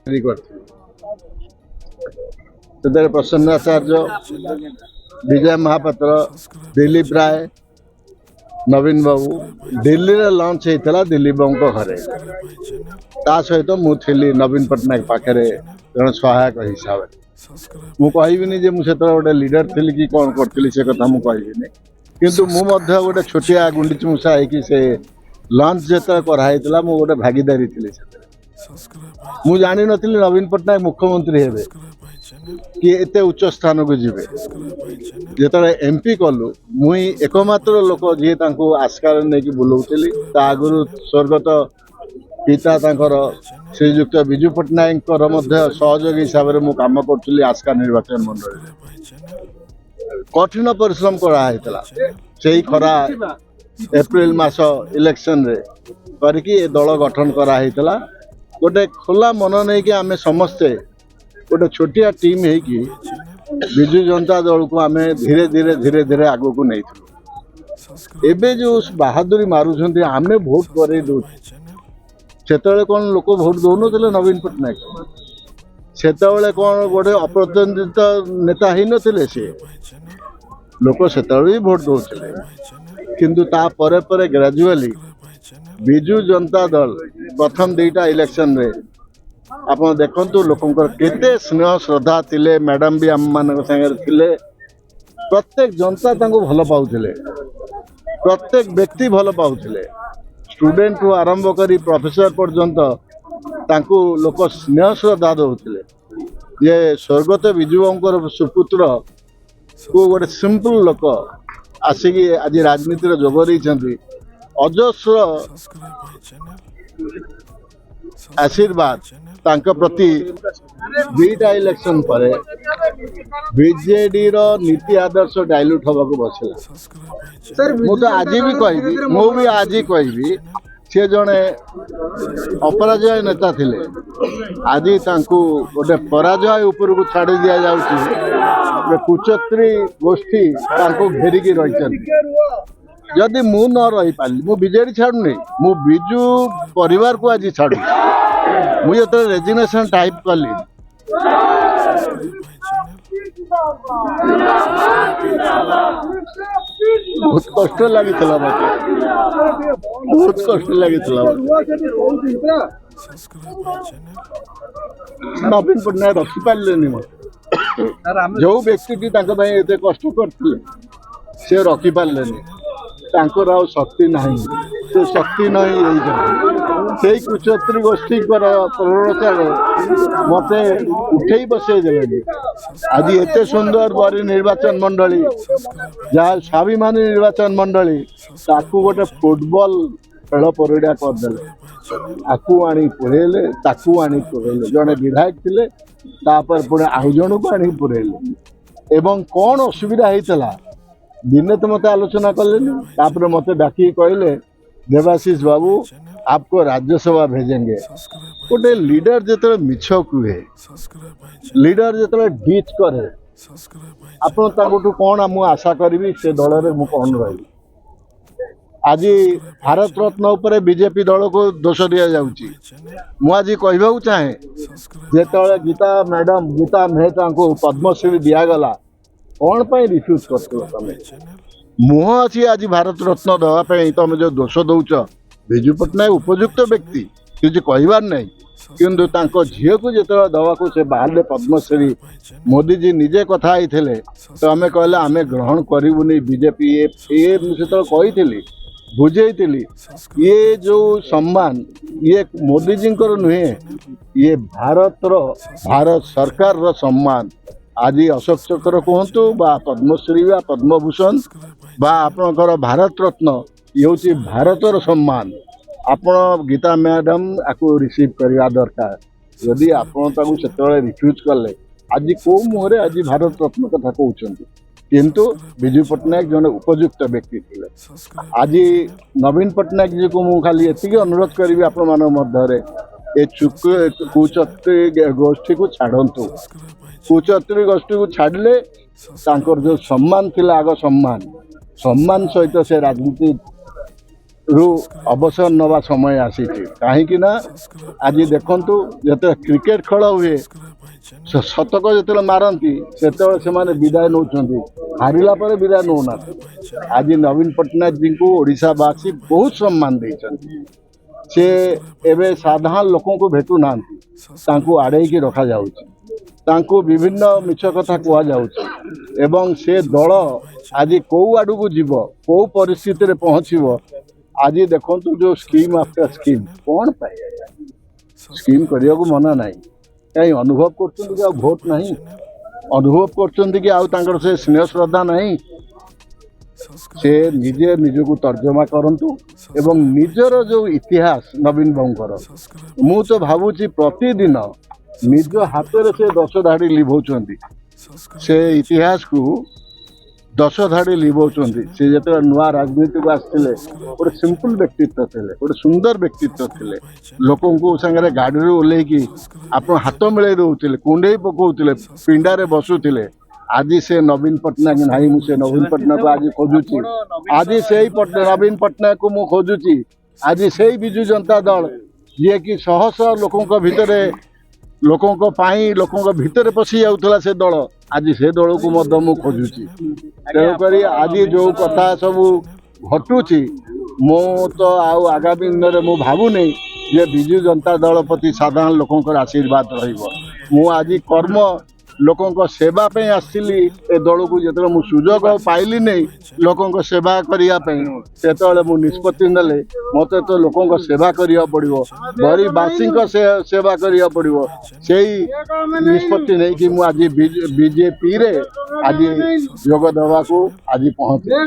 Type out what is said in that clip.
करते प्रसन्न आचार्य, विजय महापात्र, दिलीप राय, नवीन बाबू दिल्ली रे लॉन्च होता दिलीप बाबू घरे ता सहित मुझे नवीन पट्टनायक पाखे जन सहायक हिसाब से मुझे जे मुझे गोटे लीडर थी कि कौन करी से कथा मुझे किंतु मुझे गोटे छोटिया गुंडीची मूषा है से लॉन्च जो कराई गोटे भागीदारी थी मुझे जानी नी नवीन पट्टनायक मुख्यमंत्री हे कि एते उच्च स्थान को जीवे जो एमपी कलु मुई एकमात्र लोक जी आस्कार नहीं बुलाऊली आगु स्वर्गत पिता श्रीजुक्त विजु पट्टनायक सहयोगी हिसाब से मुझे कम करी आस्का निर्वाचन मंडल कठिन परिश्रम कराइला से खरा एप्रिल मास इलेक्शन रे करके दल गठन कराइला गोटे खोला मन नहीं कि आम समस्ते गोटे छोटिया टीम है कि विजु जनता दल को आम धीरे धीरे धीरे धीरे आग को नहीं एबे जो बहादुरी मारुंट आम भोट कर से कौन लोक भोट दौन नवीन पट्टनायक से कौन गोटे अप्रतिनिधित नेता ही नथिले से लोक से भी भोट दौले किंतु तापर ग्रेजुअली विजु जनता दल प्रथम दुईटा इलेक्शन रे आप देखु लोकंर केते स्नेह श्रद्धा थिले मैडम भी आम मान थिले प्रत्येक जनता भल पाउथिले प्रत्येक व्यक्ति भल पाउथिले स्टूडेंट रु आरंभ करी प्रोफेसर पर्यंत तांको लोक स्नेह श्रद्धा दौले ये स्वर्गत विजुवर सुपुत्र को गोटे सिंपल लोक आसिक आज राजनीति जोग देइछन्ति अजस्र आशीर्वाद तांका प्रति दुईटा इलेक्शन पर बीजेडी रो नीति आदर्श डाइल्यूट होगा बसला मुझे आज भी कहि मुझे आज कहि सी जड़े अपराजय नेता थिले आज गोटे पराजय उपर को छाड़ी दि जाऊँगी कुचत्री गोष्ठी घेरिकी रही जदि मु न रही पाली मु बीजेडी छाड़ुनी मु विजु परिवार को आज छाड़ू मुझे रेजिग्नेशन टाइप कली बहुत कष्ट लगी बहुत कष्ट लगी नवीन पट्टनायक रखी पारे जो व्यक्ति एते कष्ट करते से रखी पारे शक्ति नहीं से शक्ति नहीं से कुचत्री गोष्ठी प्ररोचन मत उठे बसई दे आज एत सुंदर बरी निर्वाचन मंडली जहाँ स्वाभिमानी निर्वाचन मंडली ताकू गोटे फुटबॉल खेल परिड़ा करदे आकू आनी पुरेले ताकू आनी पुरेले जड़े विधायक थे पुणे आउ जन को आनी पुरेले एवं कौन असुविधा होता दिने तो मत आलोचना कले मत डाकी कहले देवाशीष बाबू आपको राज्यसभा भेजेंगे गोटे लीडर जो मिछ कहे लीडर जो डीच करे आप कौन मुझे आशा करी से दल में कौन रही आज भारत रत्न उपर बीजेपी दल को दोष दि जाऊँगी मुझे कहू चाहे जो गीता मैडम गीता मेहता को पद्मश्री दिगला कौन पर रिफ्यूज कर मुह अच्छी आज भारत रत्न दवाई तुम जो दोष दौच विजु पट्टनायक उपयुक्त व्यक्ति किसी कहबार नहीं किंतु झील को जो दवा को से बाहर पद्मश्री मोदी जी निजे कथा थे तो आम कहले आम ग्रहण करूनी बीजेपी ये मुझे कही बुझेली ये जो सम्मान ये मोदी जी नुहे ये भारत सरकार रो सम्मान आज अशोक चक्र कहतु बा पद्मश्री बा पद्मभूषण बा आपणकर भारत रत्न ये हूँ भारतर सम्मान आपण गीता मैडम आपको रिसीव करवा दरकार यदि आपन से रिफ्यूज कले आज कौ मुहरे आज भारत रत्न कथा कहते किंतु विजु पट्टनायक जन उपयुक्त व्यक्ति थे आज नवीन पट्टनायक जी को मुझे खाली ये अनुरोध करी आपण मान मध्य ये कुचत्री गोष्ठी को छाड़तु कुचत्री गोष्ठी को छाड़ले जो सम्मान थिला आग सम्मान सहित से राजनीति रु अवसर नवा समय आसी कहीं आज देखु जो क्रिकेट खेल हुए शतक जो मारती से विदाय नौ हारिला पर विदाय नौना। आज नवीन पट्टनायक जी को ओडिशावासी बहुत सम्मान देते से एवं साधारण लोक को भेटू ना आड़े की रखा जाऊँ विभिन्न मिछ कथा कहुँ से दल आज कौ आड़ को जीव कौ परिस्थिति पहुँचब आज देखो जो स्कीम आफ्टर स्कीम कौन पाए स्कीम करने को मना ना कहीं अनुभव कर भोट नहीं अनुभव कर से स्नेह श्रद्धा नहीं से निजे निजक तर्जमा करंतु एवं निजर जो इतिहास नवीन बाबूर मु तो भावुची प्रतिदिन निज हाथ में से 10 धाड़ी लिभौंट से इतिहास को 10 धाड़ी लिभौंट से जो नुआ राजनीति को आसते गोटे सिंपल व्यक्तित्व थे गोटे सुंदर व्यक्तित्व थे लोक सागर गाड़ी ओह्ल आप हाथ मिले रोते कुंडे पकाउते पिंडारे बसुले आज से नवीन पट्टनायक नहीं मुझे नवीन पट्टनायक को आज खोजुची आज से नवीन पट्टनायक को मुझे खोजुची आज से बिजु जनता दल जी कि शह शह लोकों भितर लोकों पाई लोकों भितर पशि जाऊला से दल आज से दल को मुझे खोजुची तेणुक आज जो कथा सब घटुची मो तो आगामी दिन में मुझे भावुनी जे बिजु जनता दल प्रति साधारण लोकों आशीर्वाद रु आज कर्म लोकों सेवा पे आसली ए दल को जो मु सुजोग पाइली नहीं लोकों सेवा करने से मु निष्पत्ति नेले मत तो लोकों सेवा करिया पड़िवो गरीबवासी सेवा करिया पड़िवो सेही निष्पत्ति नहीं कि मु आज बीजेपी रे आज जोग देवा को आज पहुंचे।